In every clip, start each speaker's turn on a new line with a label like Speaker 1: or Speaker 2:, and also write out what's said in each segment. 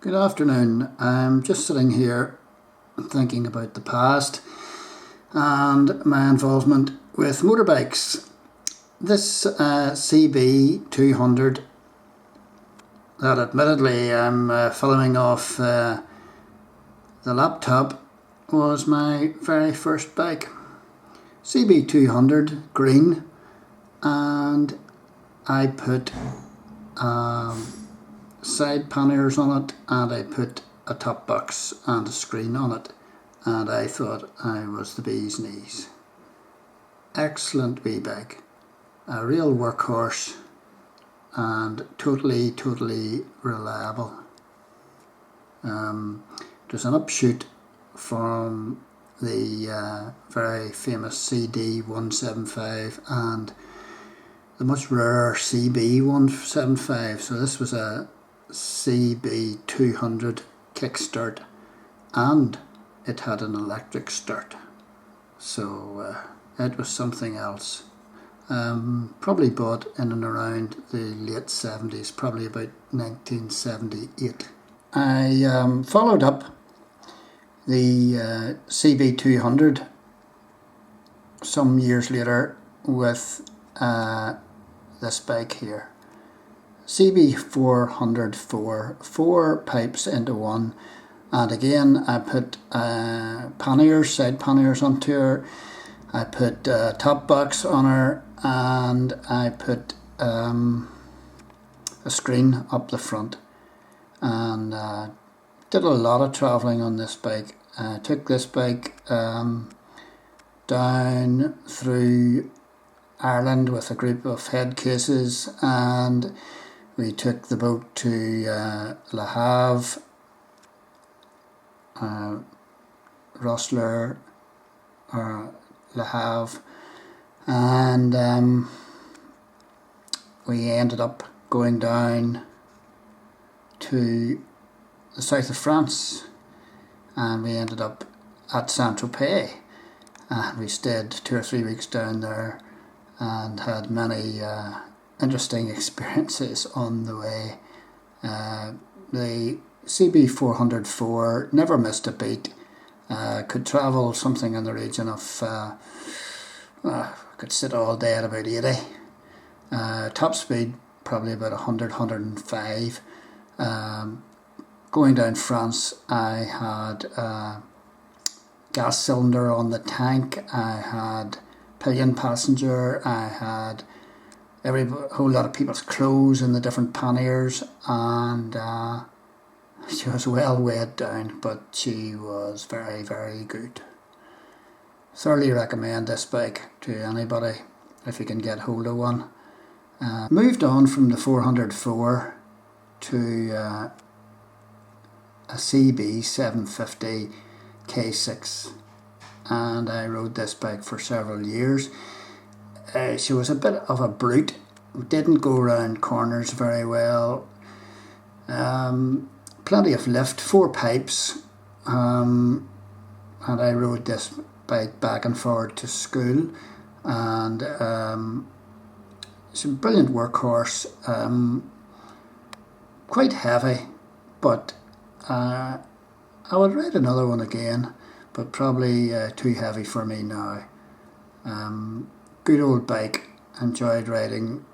Speaker 1: Good afternoon. I'm just sitting here thinking about the past and my involvement with motorbikes. This CB200 that admittedly I'm following off the laptop was my very first bike. CB200 green, and I put side panniers on it, and I put a top box and a screen on it, and I thought I was the bee's knees. Excellent wee bike, a real workhorse, and totally reliable. There's an upshoot from the very famous CD175 and the much rarer CB175, so this was a CB200 kickstart, and it had an electric start, so it was something else. Probably bought in and around the late 70s, probably about 1978. I followed up the CB200 some years later with this bike here, CB404, 4 pipes into one, and again I put panniers, side panniers onto her, I put top box on her, and I put a screen up the front, and did a lot of travelling on this bike. I took this bike down through Ireland with a group of head cases, and we took the boat to Le Havre, Rossler, or Le Havre, and we ended up going down to the south of France, and we ended up at Saint-Tropez, and we stayed 2 or 3 weeks down there and had many interesting experiences on the way. The CB404 never missed a beat. Could travel something in the region of could sit all day at about 80. Top speed probably about 100, 105. Going down France, I had a gas cylinder on the tank, I had pillion passenger, I had a whole lot of people's clothes in the different panniers, and she was well weighed down, but she was very good. Thoroughly recommend this bike to anybody if you can get hold of one. Moved on from the 404 to a CB750 K6, and I rode this bike for several years. She was a bit of a brute, didn't go around corners very well, plenty of lift, 4 pipes, and I rode this bike back and forward to school, and it's a brilliant workhorse, quite heavy, but I would ride another one again, but probably too heavy for me now. Good old bike, enjoyed riding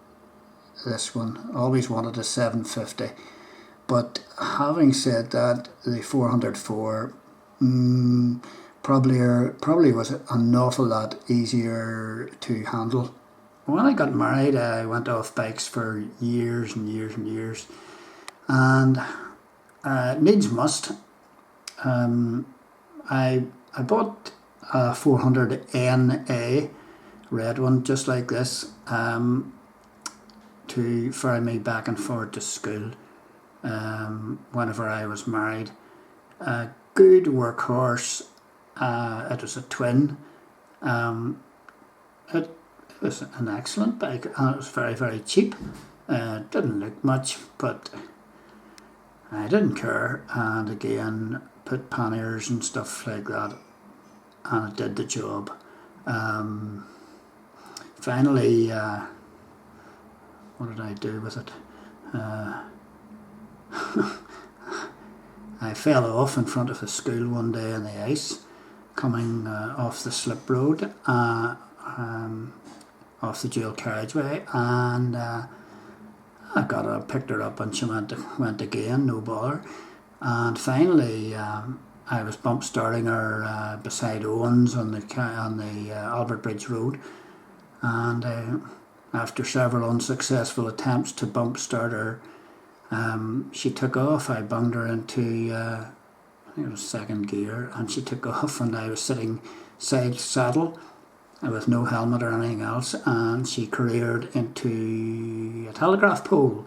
Speaker 1: this one, always wanted a 750, but having said that, the 404 probably was an awful lot easier to handle. When I got married, I went off bikes for years and years, and needs must. I bought a 400NA, red one, just like this, to ferry me back and forward to school whenever I was married. A good workhorse. It was a twin. It was an excellent bike, and it was very cheap. Didn't look much, but I didn't care, and again put panniers and stuff like that, and it did the job. Finally, what did I do with it? I fell off in front of the school one day in the ice, coming off the slip road, off the dual carriageway, and I picked her up, and she went again, no bother. And finally, I was bump starting her beside Owens on the Albert Bridge Road, and after several unsuccessful attempts to bump start her, she took off. I bunged her into, I think it was second gear, and she took off, and I was sitting side saddle with no helmet or anything else, and she careered into a telegraph pole,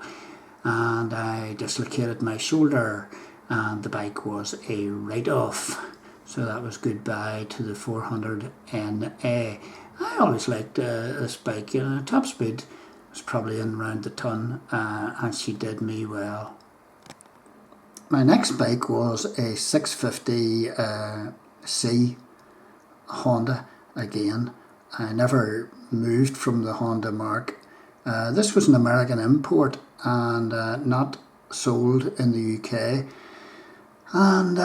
Speaker 1: and I dislocated my shoulder, and the bike was a write-off. So that was goodbye to the 400 NA. I always liked this bike. Top speed was probably in around the ton, and she did me well. My next bike was a 650C Honda again. I never moved from the Honda mark. This was an American import and not sold in the UK. And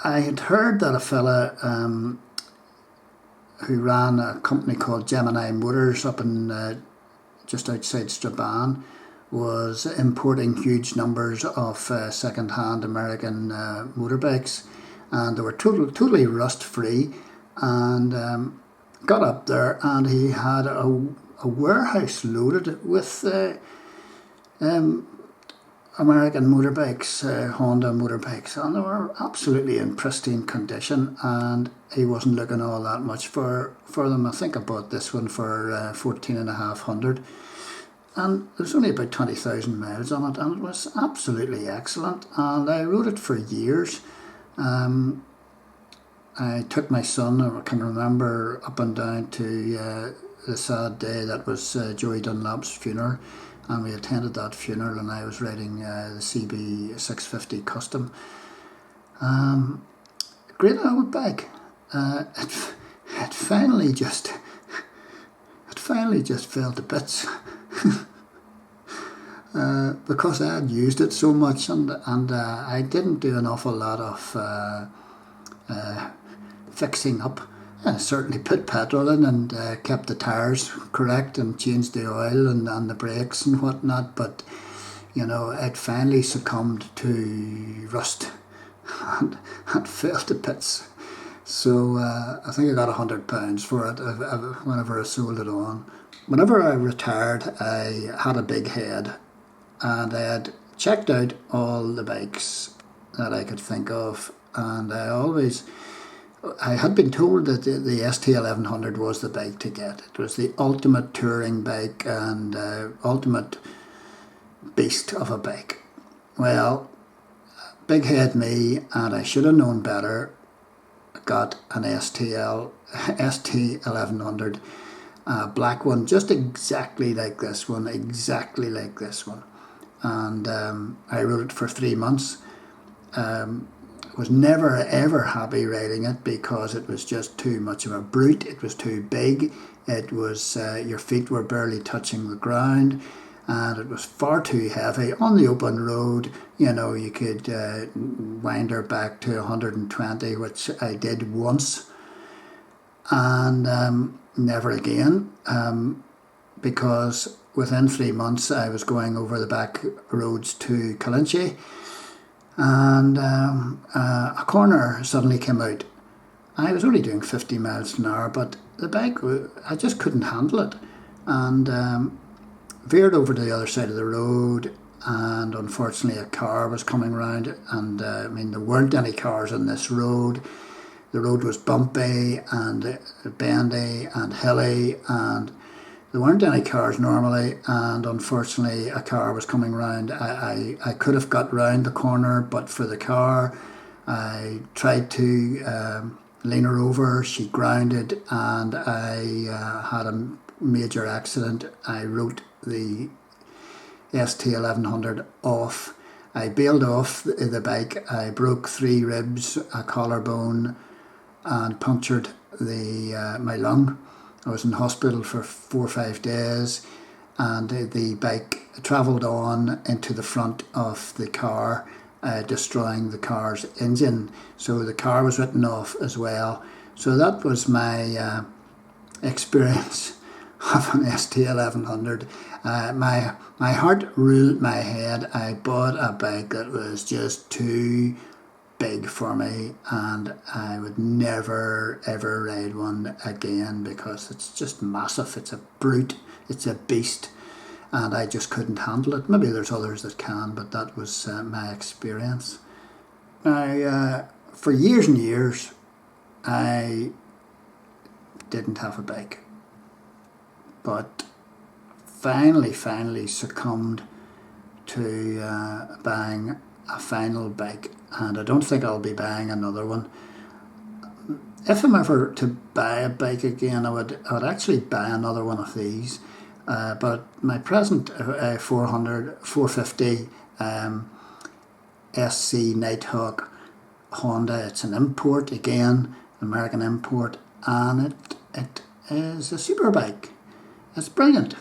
Speaker 1: I had heard that a fella who ran a company called Gemini Motors up in just outside Strabane was importing huge numbers of second-hand American motorbikes, and they were totally rust-free. And got up there, and he had a warehouse loaded with American motorbikes, Honda motorbikes, and they were absolutely in pristine condition, and he wasn't looking all that much for them. I think I bought this one for 14,500, and there's only about 20,000 miles on it, and it was absolutely excellent, and I rode it for years. I took my son, I can remember, up and down to the sad day that was Joey Dunlap's funeral, and we attended that funeral, and I was riding the CB 650 Custom. Great old bike. It finally just fell to bits because I had used it so much, and I didn't do an awful lot of fixing up. I certainly put petrol in and kept the tyres correct and changed the oil and the brakes and whatnot, but it finally succumbed to rust and fell to bits. So I think I got £100 for it whenever I sold it on. Whenever I retired, I had a big head, and I had checked out all the bikes that I could think of, and I had been told that the ST1100 was the bike to get. It was the ultimate touring bike and ultimate beast of a bike. Well, big head me, and I should have known better, got an ST1100, black one, just exactly like this one, and I rode it for 3 months. Was never ever happy riding it because it was just too much of a brute. It was too big. It was your feet were barely touching the ground, and it was far too heavy. On the open road, you could wind her back to 120, which I did once, and never again, because within 3 months I was going over the back roads to Calinchi, and a corner suddenly came out. I was only doing 50 miles an hour, but the bike, I just couldn't handle it, and veered over to the other side of the road, and unfortunately a car was coming round, and there weren't any cars on this road. The road was bumpy and bendy and hilly, and there weren't any cars normally, and unfortunately a car was coming round. I could have got round the corner, but for the car, I tried to lean her over. She grounded, and I had a major accident. I wrote the ST1100 off. I bailed off the bike. I broke 3 ribs, a collarbone, and punctured my lung. I was in hospital for 4 or 5 days, and the bike travelled on into the front of the car, destroying the car's engine. So the car was written off as well. So that was my experience of an ST1100. My heart ruled my head. I bought a bike that was just too big for me, and I would never ever ride one again because it's just massive. It's a brute, it's a beast, and I just couldn't handle it. Maybe there's others that can, but that was my experience. Now, for years and years, I didn't have a bike, but finally succumbed to buying a final bike, and I don't think I'll be buying another one. If I'm ever to buy a bike again, I would actually buy another one of these. But my present 450 SC Nighthawk Honda, it's an import again, American import, and it is a super bike. It's brilliant.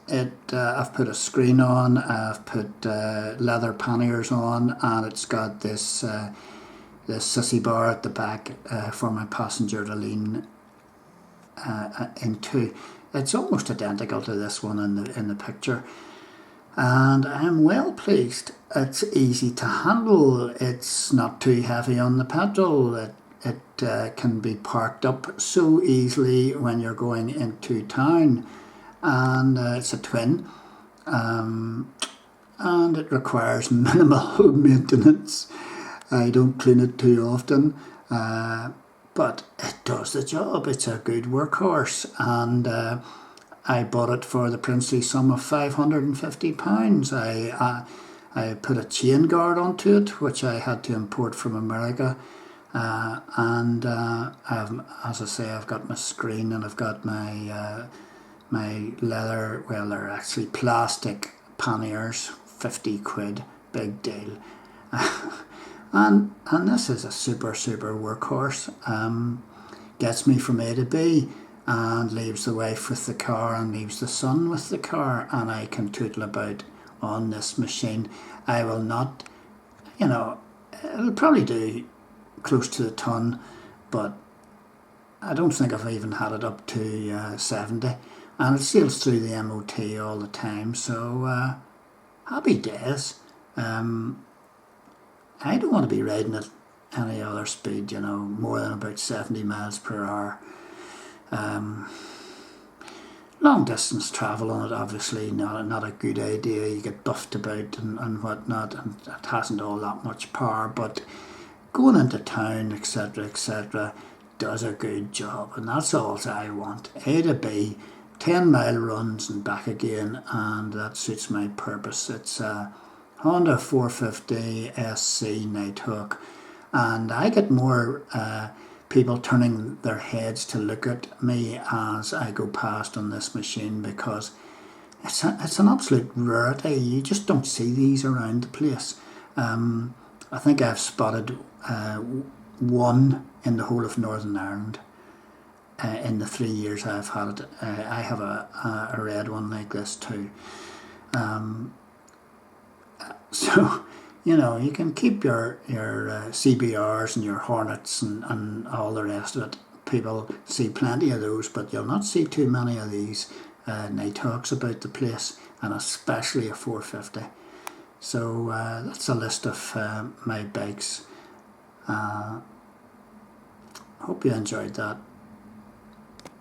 Speaker 1: I've put a screen on, I've put leather panniers on, and it's got this sissy bar at the back for my passenger to lean into. It's almost identical to this one in the picture, and I'm well pleased. It's easy to handle. It's not too heavy on the petrol. It can be parked up so easily when you're going into town. And it's a twin, and it requires minimal maintenance. I don't clean it too often, but it does the job. It's a good workhorse, and I bought it for the princely sum of £550. I put a chain guard onto it, which I had to import from America, and as I say, I've got my screen, and I've got my leather, well, they're actually plastic panniers, 50 quid, big deal. and this is a super workhorse. Gets me from A to B, and leaves the wife with the car and leaves the son with the car, and I can tootle about on this machine. I will not, it'll probably do close to a ton, but I don't think I've even had it up to 70. And it sails through the MOT all the time, so happy days. I don't want to be riding at any other speed, more than about 70 miles per hour. Long distance travel on it, obviously not a good idea. You get buffed about and whatnot, and it hasn't all that much power, but going into town, etc., does a good job, and that's all I want. A to B, 10-mile runs and back again, and that suits my purpose. It's a Honda 450 SC Nighthawk, and I get more people turning their heads to look at me as I go past on this machine, because it's an absolute rarity. You just don't see these around the place. I think I've spotted one in the whole of Northern Ireland. In the 3 years I've had it. I have a red one like this too. So, you can keep your CBRs and your Hornets and all the rest of it. People see plenty of those, but you'll not see too many of these Nighthawks about the place, and especially a 450. So that's a list of my bikes. Hope you enjoyed that.